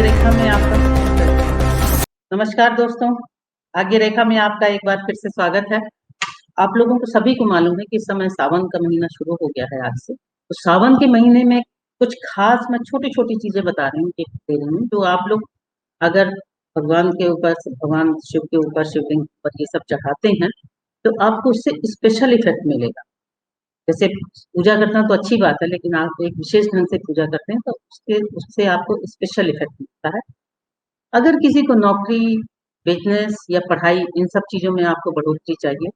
आगे रेखा में आपका नमस्कार दोस्तों। आगे रेखा में आपका एक बार फिर से स्वागत है। आप लोगों को सभी को मालूम है कि इस समय सावन का महीना शुरू हो गया है आज से। तो सावन के महीने में कुछ खास मैं छोटी छोटी चीजें बता रही हूँ दे रही हूँ, जो आप लोग अगर भगवान के ऊपर भगवान शिव के ऊपर शिवलिंग पर ये सब चढ़ाते हैं तो आपको उससे स्पेशल इफेक्ट मिलेगा। जैसे पूजा करना तो अच्छी बात है, लेकिन आप एक विशेष ढंग से पूजा करते हैं तो उसके उससे आपको स्पेशल इफेक्ट मिलता है। अगर किसी को नौकरी, बिजनेस या पढ़ाई इन सब चीजों में आपको बढ़ोतरी चाहिए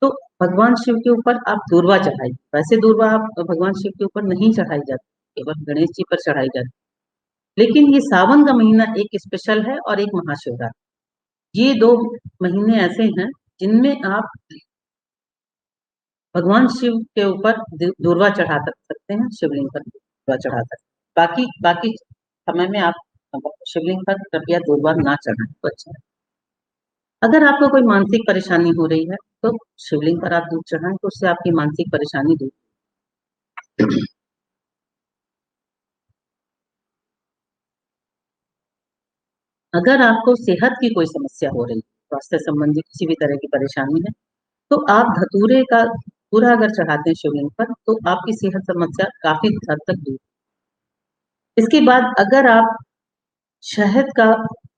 तो भगवान शिव के ऊपर आप दूर्वा चढ़ाइए। वैसे दूर्वा आप भगवान शिव के ऊपर नहीं चढ़ाई जाती, केवल गणेश जी पर चढ़ाई जाती। लेकिन ये सावन का महीना एक स्पेशल है और एक महाशिवरात्रि। ये दो महीने ऐसे हैं जिनमें आप भगवान शिव के ऊपर दूर्वा चढ़ा सकते हैं, शिवलिंग पर दूर्वा चढ़ा सकते हैं। बाकी बाकी समय में आप शिवलिंग पर कृपया दूर्वा ना चढ़ाएं तो अच्छा है। अगर आपको कोई मानसिक परेशानी हो रही है तो शिवलिंग पर आप दूध चढ़ाएं तो उससे आपकी मानसिक परेशानी दूर। अगर आपको सेहत की कोई समस्या हो रही है, स्वास्थ्य संबंधी किसी भी तरह की परेशानी है, तो आप धतूरे का पूरा अगर चढ़ाते हैं शिवलिंग पर तो आपकी सेहत समस्या काफी हद तक दूर। इसके बाद अगर आप शहद का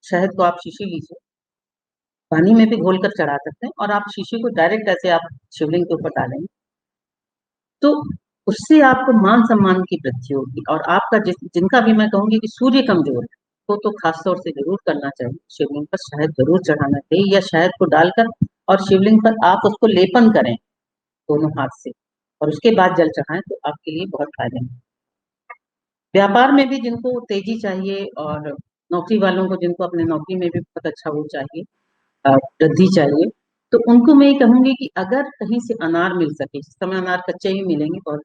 शहद को आप शीशी लीजिए, पानी में भी घोल कर चढ़ा सकते हैं और आप शीशी को डायरेक्ट ऐसे आप शिवलिंग के ऊपर डालेंगे तो उससे आपको मान सम्मान की वृद्धि होगी। और आपका जिनका भी मैं कहूंगी कि सूर्य कमजोर है तो खास तौर से जरूर करना चाहिए, शिवलिंग पर शहद जरूर चढ़ाना चाहिए या शहद को डालकर और शिवलिंग पर आप उसको लेपन करें दोनों हाथ से और उसके बाद जल चढ़ाएं तो आपके लिए बहुत फायदेमंद। व्यापार में भी जिनको तेजी चाहिए और नौकरी वालों को जिनको अपने नौकरी में भी बहुत अच्छा वो चाहिए, वृद्धि चाहिए, तो उनको मैं ये कहूंगी कि अगर कहीं से अनार मिल सके, इस समय अनार कच्चे ही मिलेंगे और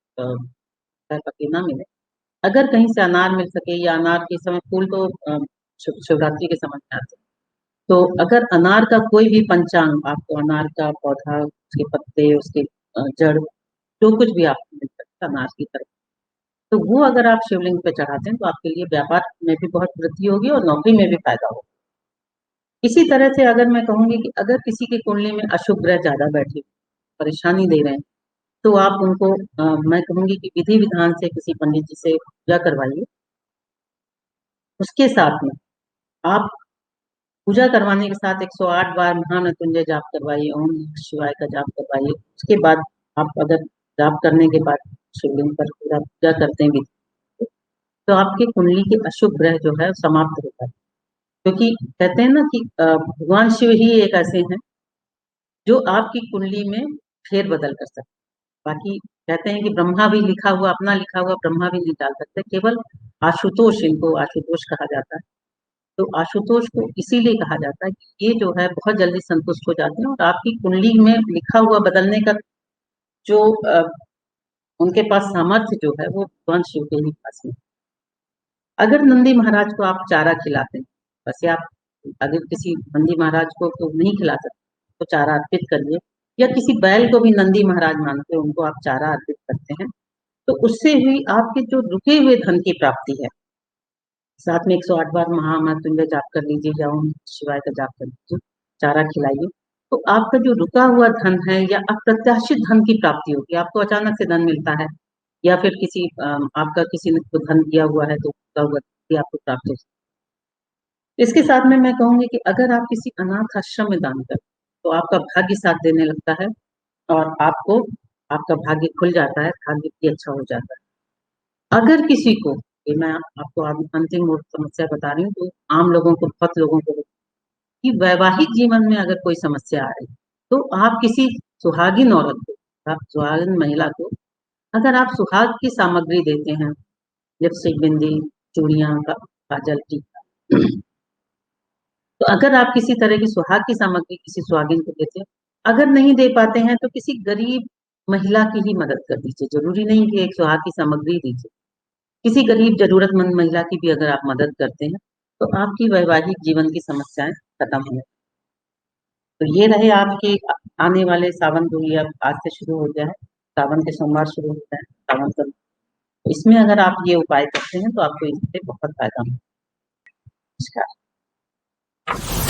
पके ना मिले, अगर कहीं से अनार मिल सके या अनार के समय फूल तो शिवरात्रि के समय में आते हैं, तो अगर अनार का कोई भी पंचांग आपको, अनार का पौधा, उसके पत्ते, उसके जड़, जो कुछ भी आपको मिल सकता है अनार की तरफ, तो वो अगर आप शिवलिंग पे चढ़ाते हैं तो आपके लिए व्यापार में भी बहुत वृद्धि होगी और नौकरी में भी फायदा होगा। इसी तरह से अगर मैं कहूंगी कि अगर किसी की कुंडली में अशुभ ग्रह ज्यादा बैठे परेशानी दे रहे हैं तो आप उनको मैं कहूंगी कि विधि विधान से किसी पंडित जी से पूजा करवाइए। उसके साथ में आप पूजा करवाने के साथ 108 बार महामृत्युंजय जाप करवाइए, ओम नमः शिवाय का जाप करवाइए। उसके बाद आप अगर जाप करने के बाद शिवलिंग पर पूरा पूजा करते हैं तो आपके कुंडली के अशुभ ग्रह जो है समाप्त होता है। क्योंकि कहते हैं ना कि भगवान शिव ही एक ऐसे हैं जो आपकी कुंडली में फेर बदल कर सकते हैं। बाकी कहते हैं कि ब्रह्मा भी लिखा हुआ, अपना लिखा हुआ ब्रह्मा भी नहीं डाल सकते, केवल आशुतोष, इनको आशुतोष कहा जाता है। तो आशुतोष को इसीलिए कहा जाता है कि ये जो है बहुत जल्दी संतुष्ट हो जाते हैं और आपकी कुंडली में लिखा हुआ बदलने का जो उनके पास सामर्थ्य जो है वो भगवान शिव के ही पास है। अगर नंदी महाराज को आप चारा खिलाते हैं, वैसे आप अगर किसी नंदी महाराज को तो नहीं खिला सकते तो चारा अर्पित करिए, या किसी बैल को भी नंदी महाराज मानते हैं उनको आप चारा अर्पित करते हैं तो उससे भी आपके जो रुके हुए धन की प्राप्ति है। साथ में 108 बार महामृत्युंजय जाप कर लीजिए या ओम शिवाय का जाप कर लीजिए, चारा खिलाइए, तो आपका जो रुका हुआ धन है या अप्रत्याशित धन की प्राप्ति होगी। आपको अचानक से धन मिलता है या फिर किसी आपका किसी ने तो धन दिया हुआ है तो रुका हुआ धन आपको प्राप्त हो सकता है। इसके साथ में मैं कहूंगी कि अगर आप किसी अनाथ आश्रम में दान करें तो आपका भाग्य साथ देने लगता है और आपको आपका भाग्य खुल जाता है, भाग्य भी अच्छा हो जाता है। अगर किसी को, ये मैं आपको अंतिम और समस्या बता रही हूँ, तो आम लोगों को, बहुत लोगों को कि वैवाहिक जीवन में अगर कोई समस्या आ रही तो आप किसी सुहागिन औरत को, आप सुहागिन महिला को अगर आप सुहाग की सामग्री देते हैं, लिपस्टिक, बिंदी, चूड़ियां, काजल, टीका, तो अगर आप किसी तरह की सुहाग की सामग्री किसी सुहागिन को देते हैं, अगर नहीं दे पाते हैं तो किसी गरीब महिला की ही मदद कर दीजिए। जरूरी नहीं कि एक सुहाग की सामग्री दीजिए, किसी गरीब जरूरतमंद महिला की भी अगर आप मदद करते हैं तो आपकी वैवाहिक जीवन की समस्याएं खत्म हो। तो ये रहे आपके आने वाले सावन को, ये अब आज से शुरू हो गया है, सावन के सोमवार शुरू होता है सावन का, तो इसमें अगर आप ये उपाय करते हैं तो आपको इससे बहुत फायदा होगा। नमस्कार।